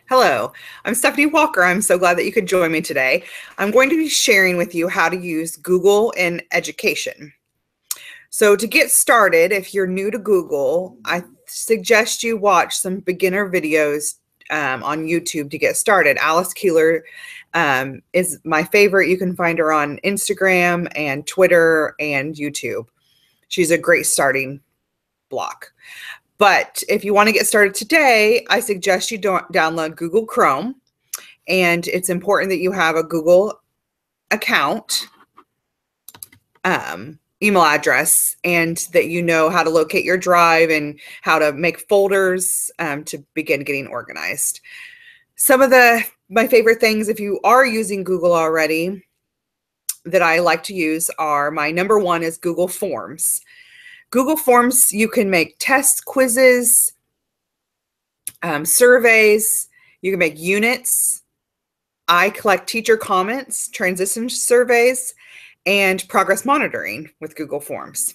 Hello, I'm Stephanie Walker. I'm so glad that you could join me today. I'm going to be sharing with you how to use Google in education. So to get started, if you're new to Google, I suggest you watch some beginner videos on YouTube to get started. Alice Keeler is my favorite. You can find her on Instagram and Twitter and YouTube. She's a great starting block. But if you want to get started today, I suggest you don't download Google Chrome. And it's important that you have a Google account, email address, and that you know how to locate your drive and how to make folders to begin getting organized. Some of my favorite things, if you are using Google already, that I like to use are my number one is Google Forms. Google Forms, you can make tests, quizzes, surveys, you can make units. I collect teacher comments, transition surveys, and progress monitoring with Google Forms.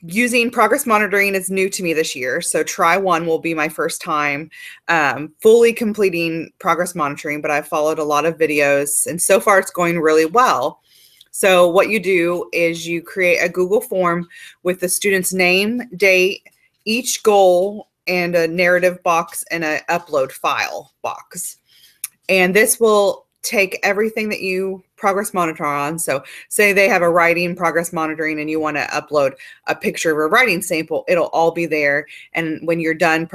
Using progress monitoring is new to me this year, so try one will be my first time fully completing progress monitoring, but I've followed a lot of videos, and so far it's going really well. So what you do is you create a Google form with the student's name, date, each goal, and a narrative box and an upload file box. And this will take everything that you progress monitor on. So say they have a writing progress monitoring and you want to upload a picture of a writing sample, it'll all be there. And when you're done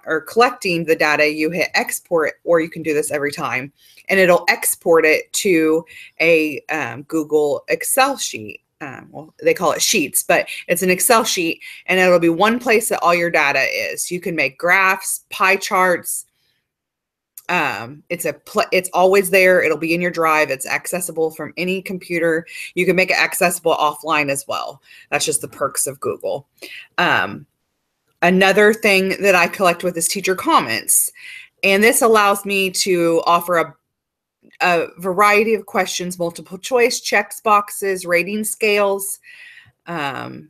or collecting the data, you hit export, or you can do this every time, and it'll export it to a Google Excel sheet. Well, they call it sheets, but it's an Excel sheet, and it'll be one place that all your data is. You can make graphs, pie charts. It's always there. It'll be in your drive. It's accessible from any computer. You can make it accessible offline as well. That's just the perks of Google. Another thing that I collect with is teacher comments, and this allows me to offer a variety of questions, multiple choice, checks boxes, rating scales. They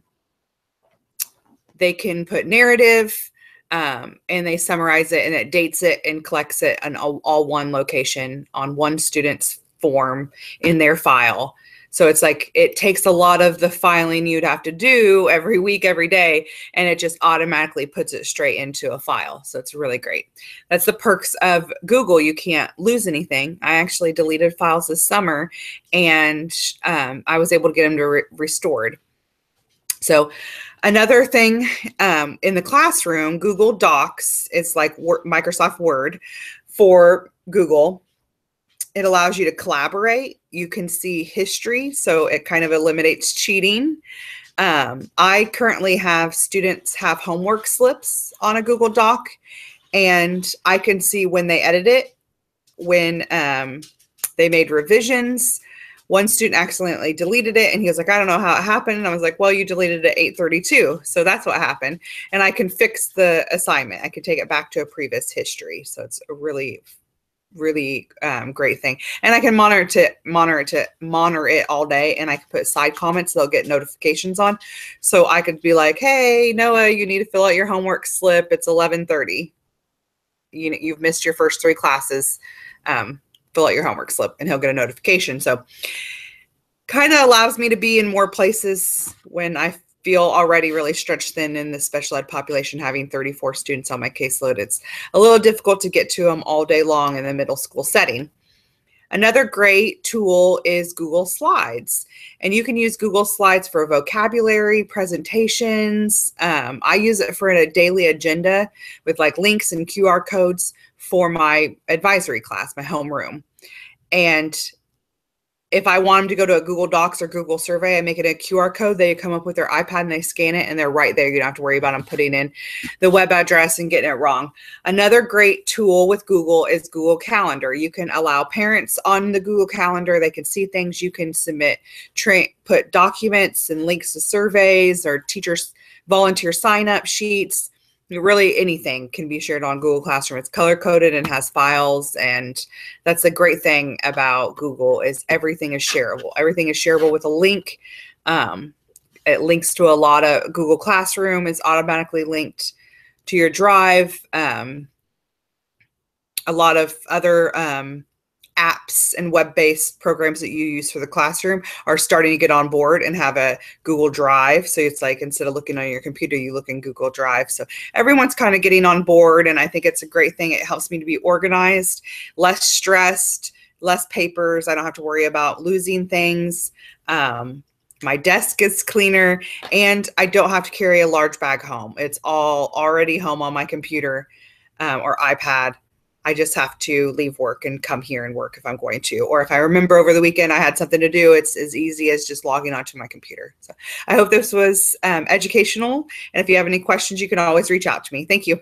can put narrative, and they summarize it, and it dates it and collects it in all one location on one student's form in their file. So it's like it takes a lot of the filing you'd have to do every week, every day, and it just automatically puts it straight into a file. So it's really great. That's the perks of Google. You can't lose anything. I actually deleted files this summer, and I was able to get them restored. So another thing in the classroom, Google Docs, it's like Microsoft Word for Google. It allows you to collaborate. You can see history, so it kind of eliminates cheating. I currently have students have homework slips on a Google Doc, and I can see when they edit it, when they made revisions. One student accidentally deleted it, and he was like, I don't know how it happened. And I was like, well, you deleted it at 8:32. So that's what happened. And I can fix the assignment. I can take it back to a previous history. So it's a really great thing. And I can monitor it all day, and I can put side comments so they'll get notifications on. So I could be like, hey, Noah, you need to fill out your homework slip. It's 11:30. You've missed your first 3 classes. Fill out your homework slip, and he'll get a notification. So kind of allows me to be in more places when I feel already really stretched thin in the special ed population. Having 34 students on my caseload, it's a little difficult to get to them all day long in the middle school setting. Another great tool is Google Slides, and you can use Google Slides for vocabulary, presentations. I use it for a daily agenda with like links and QR codes for my advisory class, my homeroom. And if I want them to go to a Google Docs or Google Survey, I make it a QR code. They come up with their iPad and they scan it, and they're right there. You don't have to worry about them putting in the web address and getting it wrong. Another great tool with Google is Google Calendar. You can allow parents on the Google Calendar. They can see things. You can submit, put documents and links to surveys or teachers' volunteer sign-up sheets. Really anything can be shared on Google Classroom. It's color-coded and has files, and that's the great thing about Google is everything is shareable. Everything is shareable with a link. It links to a lot of Google Classroom is automatically linked to your drive. a lot of other apps and web-based programs that you use for the classroom are starting to get on board and have a Google Drive. So it's like, instead of looking on your computer, you look in Google Drive. So everyone's kind of getting on board, and I think it's a great thing. It helps me to be organized, less stressed, less papers. I don't have to worry about losing things. My desk is cleaner, and I don't have to carry a large bag home. It's all already home on my computer or iPad. I just have to leave work and come here and work if I'm going to. Or if I remember over the weekend I had something to do, it's as easy as just logging onto my computer. So I hope this was educational. And if you have any questions, you can always reach out to me. Thank you.